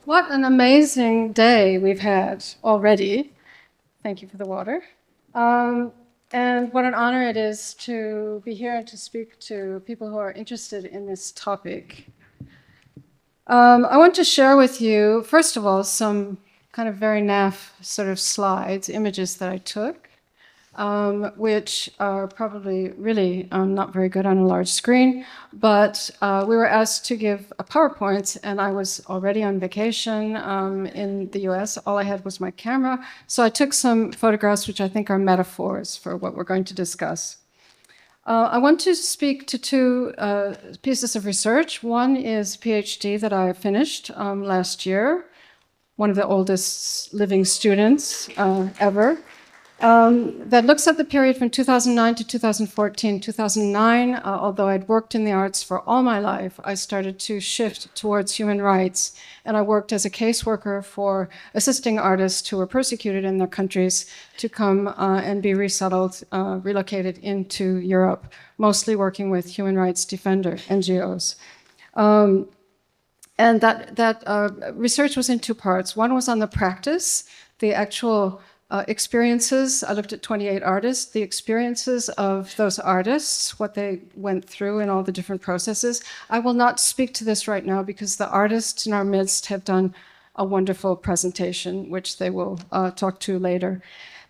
What an amazing day we've had already. Thank you for the water. And what an honor it is to be here and to speak to people who are interested in this topic. I want to share with you, first of all, some kind of very naff sort of slides, images that I took, which are probably really not very good on a large screen. But we were asked to give a PowerPoint, and I was already on vacation in the US. All I had was my camera. So I took some photographs, which I think are metaphors for what we're going to discuss. I want to speak to two pieces of research. One is a PhD that I finished last year, one of the oldest living students ever, that looks at the period from 2009 to 2014. 2009, although I'd worked in the arts for all my life, I started to shift towards human rights, and I worked as a caseworker for assisting artists who were persecuted in their countries to come and be resettled, relocated into Europe, mostly working with human rights defender NGOs. And that research was in two parts. One was on the practice, the actual experiences. I looked at 28 artists, the experiences of those artists, what they went through in all the different processes. I will not speak to this right now because the artists in our midst have done a wonderful presentation, which they will talk to later.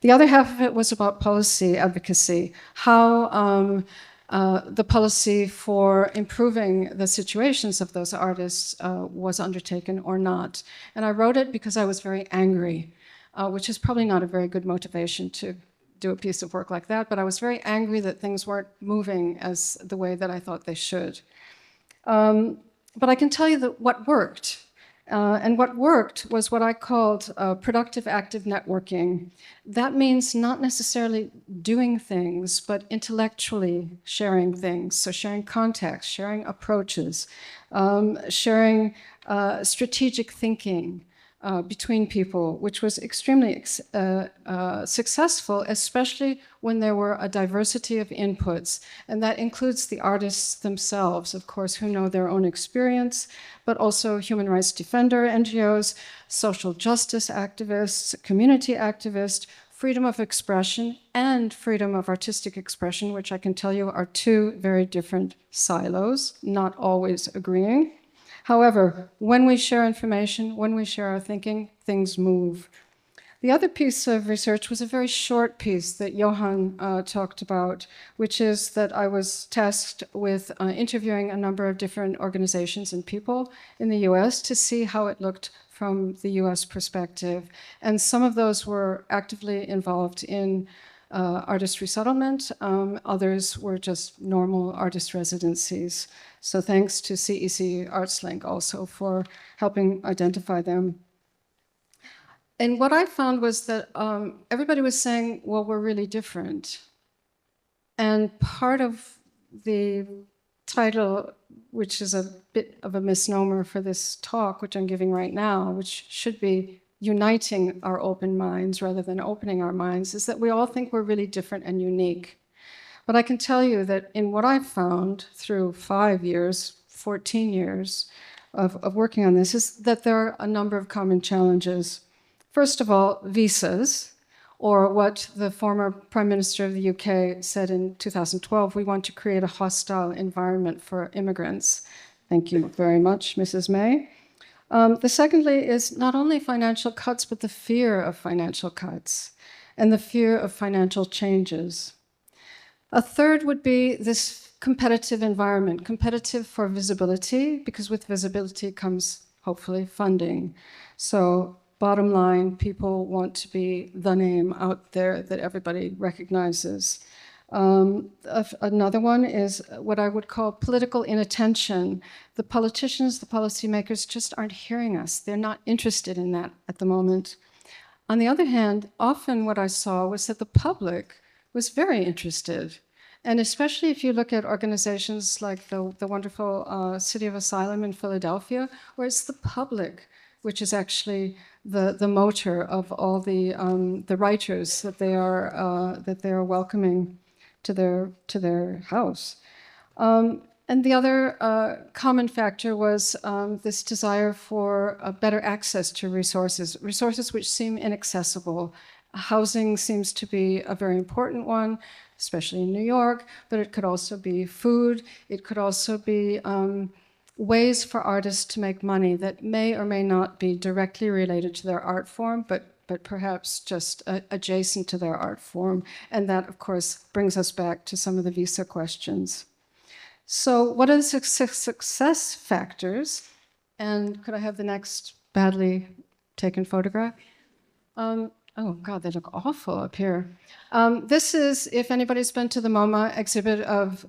The other half of it was about policy advocacy, how the policy for improving the situations of those artists was undertaken or not. And I wrote it because I was very angry. Which is probably not a very good motivation to do a piece of work like that, but I was very angry that things weren't moving as the way that I thought they should. But I can tell you that what worked, and what worked was what I called productive active networking. That means not necessarily doing things, but intellectually sharing things. So sharing contacts, sharing approaches, sharing strategic thinking, between people, which was extremely successful, especially when there were a diversity of inputs. And that includes the artists themselves, of course, who know their own experience, but also human rights defender NGOs, social justice activists, community activists, freedom of expression, and freedom of artistic expression, which I can tell you are two very different silos, not always agreeing. However, when we share information, when we share our thinking, things move. The other piece of research was a very short piece that Johan talked about, which is that I was tasked with interviewing a number of different organizations and people in the US to see how it looked from the US perspective. And some of those were actively involved in artist resettlement. Others were just normal artist residencies. So thanks to CEC ArtsLink also for helping identify them. And what I found was that everybody was saying, well, we're really different. And part of the title, which is a bit of a misnomer for this talk, which I'm giving right now, which should be uniting our open minds rather than opening our minds, is that we all think we're really different and unique. But I can tell you that in what I've found through 5 years, 14 years of working on this, is that there are a number of common challenges. First of all, visas, or what the former Prime Minister of the UK said in 2012, we want to create a hostile environment for immigrants. Thank you very much, Mrs. May. The secondly is not only financial cuts, but the fear of financial cuts and the fear of financial changes. A third would be this competitive environment, competitive for visibility, because with visibility comes, hopefully, funding. So bottom line, people want to be the name out there that everybody recognizes. Another one is what I would call political inattention. The politicians, the policymakers just aren't hearing us. They're not interested in that at the moment. On the other hand, often what I saw was that the public was very interested. And especially if you look at organizations like the wonderful City of Asylum in Philadelphia, where it's the public which is actually the motor of all the writers that they are welcoming to their house. And the other common factor was this desire for better access to resources, resources which seem inaccessible. Housing seems to be a very important one, especially in New York, but it could also be food. It could also be ways for artists to make money that may or may not be directly related to their art form, but perhaps just adjacent to their art form. And that, of course, brings us back to some of the visa questions. So what are the success factors? And could I have the next badly taken photograph? Oh, God, they look awful up here. This is, if anybody's been to the MoMA exhibit of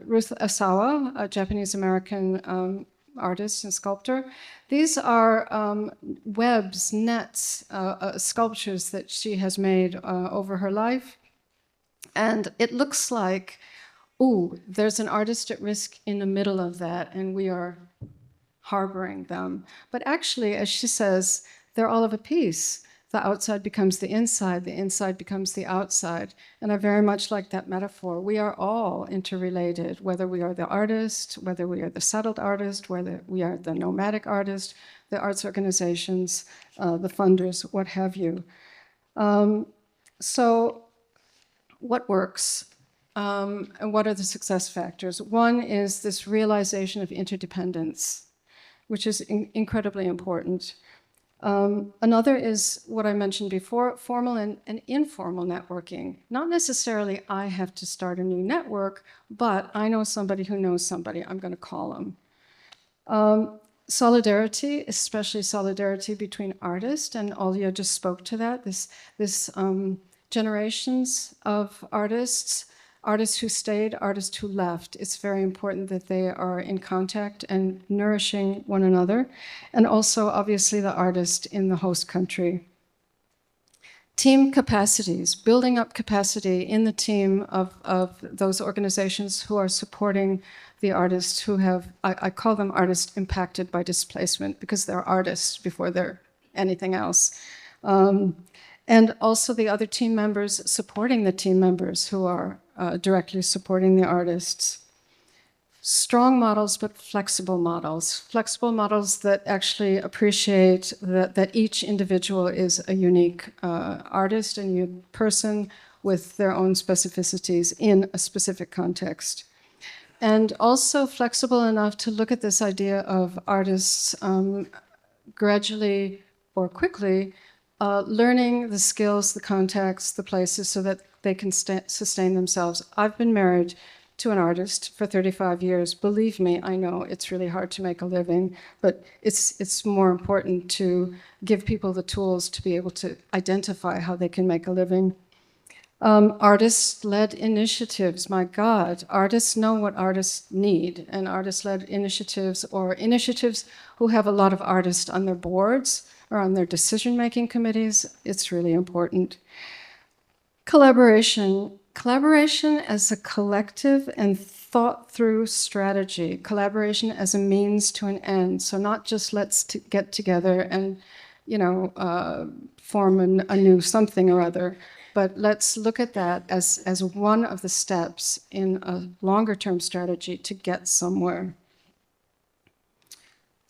Ruth Asawa, a Japanese-American artist and sculptor. These are webs, nets, sculptures that she has made over her life. And it looks like, ooh, there's an artist at risk in the middle of that, and we are harboring them. But actually, as she says, they're all of a piece. The outside becomes the inside becomes the outside. And I very much like that metaphor. We are all interrelated, whether we are the artist, whether we are the settled artist, whether we are the nomadic artist, the arts organizations, the funders, what have you. So what works? And what are the success factors? One is this realization of interdependence, which is incredibly important. Another is what I mentioned before, formal and informal networking. Not necessarily I have to start a new network, but I know somebody who knows somebody, I'm going to call them. Solidarity, especially solidarity between artists, and Olya just spoke to that, this generations of artists who stayed, artists who left. It's very important that they are in contact and nourishing one another. And also, obviously, the artist in the host country. Team capacities, building up capacity in the team of those organizations who are supporting the artists who have, I call them artists impacted by displacement, because they're artists before they're anything else. And also the other team members supporting the team members who are directly supporting the artists. Strong models, but flexible models. Flexible models that actually appreciate that each individual is a unique artist and unique person with their own specificities in a specific context. And also flexible enough to look at this idea of artists gradually or quickly learning the skills, the contacts, the places so that they can sustain themselves. I've been married to an artist for 35 years. Believe me, I know it's really hard to make a living, but it's more important to give people the tools to be able to identify how they can make a living. Artist-led initiatives, my God, artists know what artists need, and artist-led initiatives or initiatives who have a lot of artists on their boards or on their decision-making committees, it's really important. Collaboration as a collective and thought-through strategy. Collaboration as a means to an end. So not just let's get together and, form a new something or other, but let's look at that as one of the steps in a longer-term strategy to get somewhere.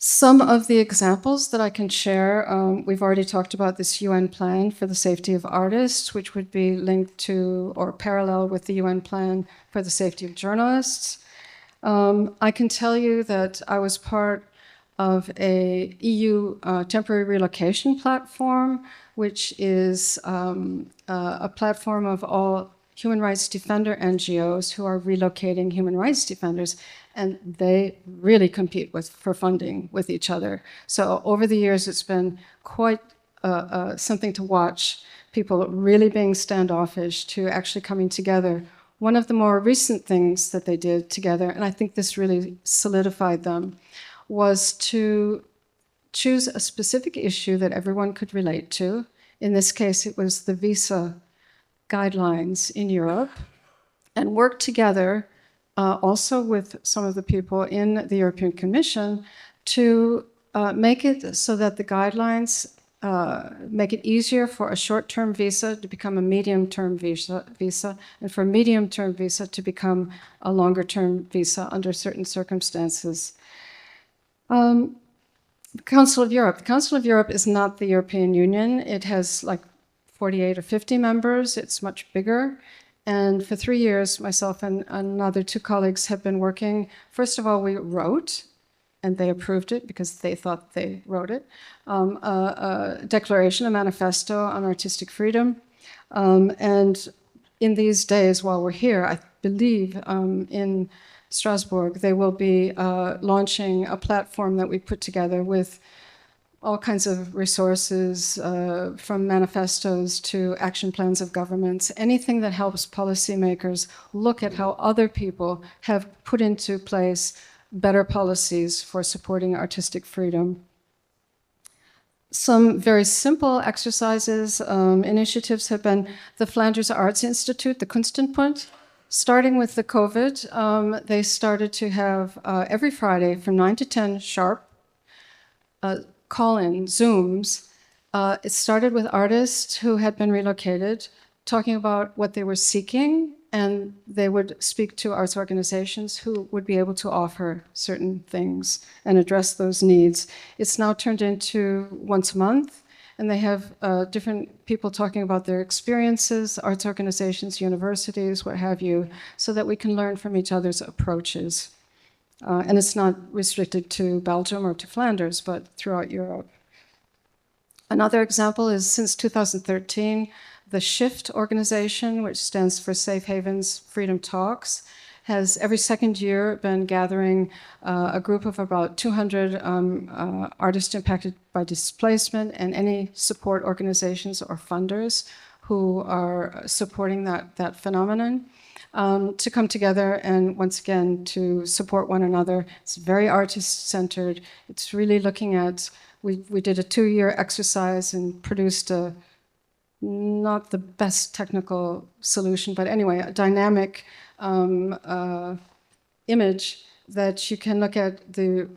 Some of the examples that I can share, we've already talked about this UN plan for the safety of artists, which would be linked to or parallel with the UN plan for the safety of journalists. I can tell you that I was part of a EU temporary relocation platform, which is a platform of all human rights defender NGOs who are relocating human rights defenders, and they really compete for funding with each other. So over the years, it's been quite something to watch, people really being standoffish to actually coming together. One of the more recent things that they did together, and I think this really solidified them, was to choose a specific issue that everyone could relate to. In this case, it was the visa guidelines in Europe, and work together also with some of the people in the European Commission to make it so that the guidelines make it easier for a short-term visa to become a medium-term visa, and for a medium-term visa to become a longer-term visa under certain circumstances. The Council of Europe. The Council of Europe is not the European Union. It has like 48 or 50 members. It's much bigger. And for 3 years, myself and another 2 colleagues have been working. First of all, we wrote, and they approved it because they thought they wrote it, a declaration, a manifesto on artistic freedom. And in these days, while we're here, I believe in Strasbourg, they will be launching a platform that we put together with all kinds of resources, from manifestos to action plans of governments, anything that helps policymakers look at how other people have put into place better policies for supporting artistic freedom. Some very simple exercises, initiatives have been the Flanders Arts Institute, the Kunstenpunt. Starting with the COVID, they started to have every Friday from 9 to 10 sharp call-in Zooms. It started with artists who had been relocated, talking about what they were seeking, and they would speak to arts organizations who would be able to offer certain things and address those needs. It's now turned into once a month, and they have different people talking about their experiences, arts organizations, universities, what have you, so that we can learn from each other's approaches. And it's not restricted to Belgium or to Flanders, but throughout Europe. Another example is since 2013, the SHIFT organization, which stands for Safe Havens Freedom Talks, has every second year been gathering a group of about 200 artists impacted by displacement and any support organizations or funders who are supporting that phenomenon. To come together and once again to support one another. It's very artist-centered. It's really looking at, we did a 2-year exercise and produced a, not the best technical solution, but anyway, a dynamic image that you can look at the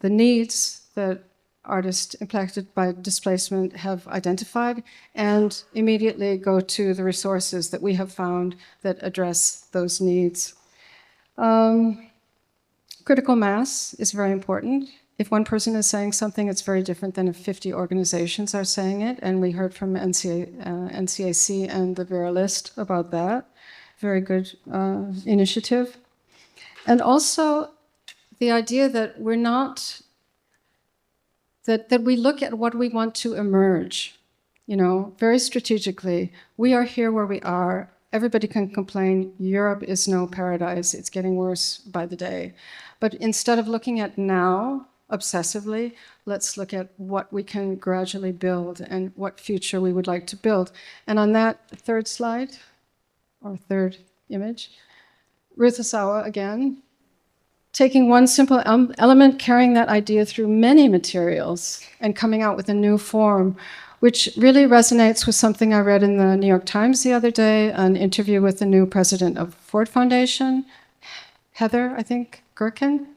needs that artists impacted by displacement have identified and immediately go to the resources that we have found that address those needs. Critical mass is very important. If one person is saying something, it's very different than if 50 organizations are saying it, and we heard from NCAC and the Vera List about that. Very good initiative. And also the idea that we're not that we look at what we want to emerge, you know, very strategically. We are here where we are. Everybody can complain, Europe is no paradise, it's getting worse by the day. But instead of looking at now, obsessively, let's look at what we can gradually build and what future we would like to build. And on that third slide, or third image, Ruth Asawa again, taking one simple element, carrying that idea through many materials and coming out with a new form, which really resonates with something I read in the New York Times the other day, an interview with the new president of Ford Foundation, Heather, I think, Gerken,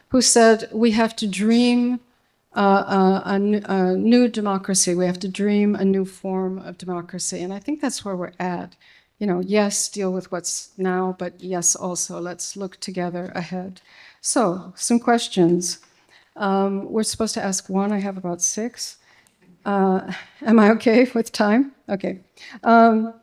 who said, we have to dream a new democracy. We have to dream a new form of democracy. And I think that's where we're at. You know, yes, deal with what's now, but yes, also let's look together ahead. So, some questions. We're supposed to ask one. I have about 6. Am I okay with time? Okay. How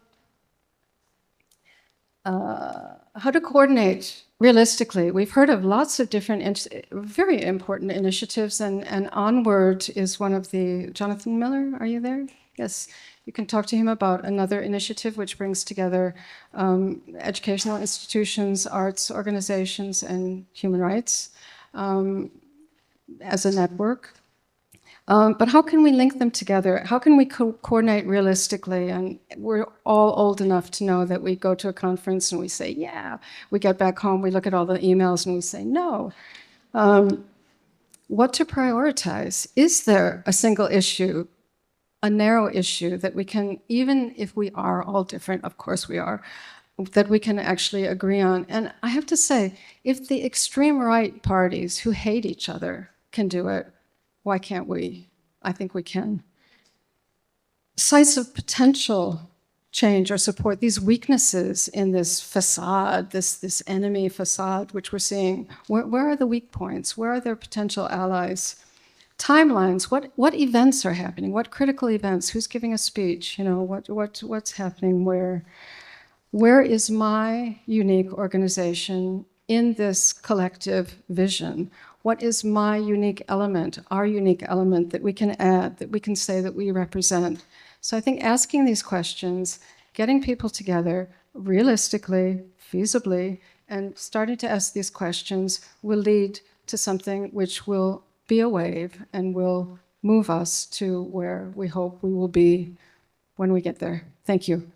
to coordinate realistically? We've heard of lots of different, very important initiatives, and Onward is one of the, Jonathan Miller, are you there? Yes. You can talk to him about another initiative which brings together educational institutions, arts organizations, and human rights as a network. But how can we link them together? How can we coordinate realistically? And we're all old enough to know that we go to a conference and we say, yeah. We get back home, we look at all the emails and we say, no. What to prioritize? Is there a single issue, a narrow issue that we can, even if we are all different, of course we are, that we can actually agree on? And I have to say, if the extreme right parties who hate each other can do it, why can't we? I think we can. sites of potential change or support, these weaknesses in this facade, this enemy facade, which we're seeing, where are the weak points? Where are their potential allies? Timelines, what events are happening? What critical events? Who's giving a speech? You know, what's happening where? Where is my unique organization in this collective vision? What is my unique element, our unique element that we can add, that we can say that we represent? So I think asking these questions, getting people together realistically, feasibly, and starting to ask these questions will lead to something which will be a wave and will move us to where we hope we will be when we get there. Thank you.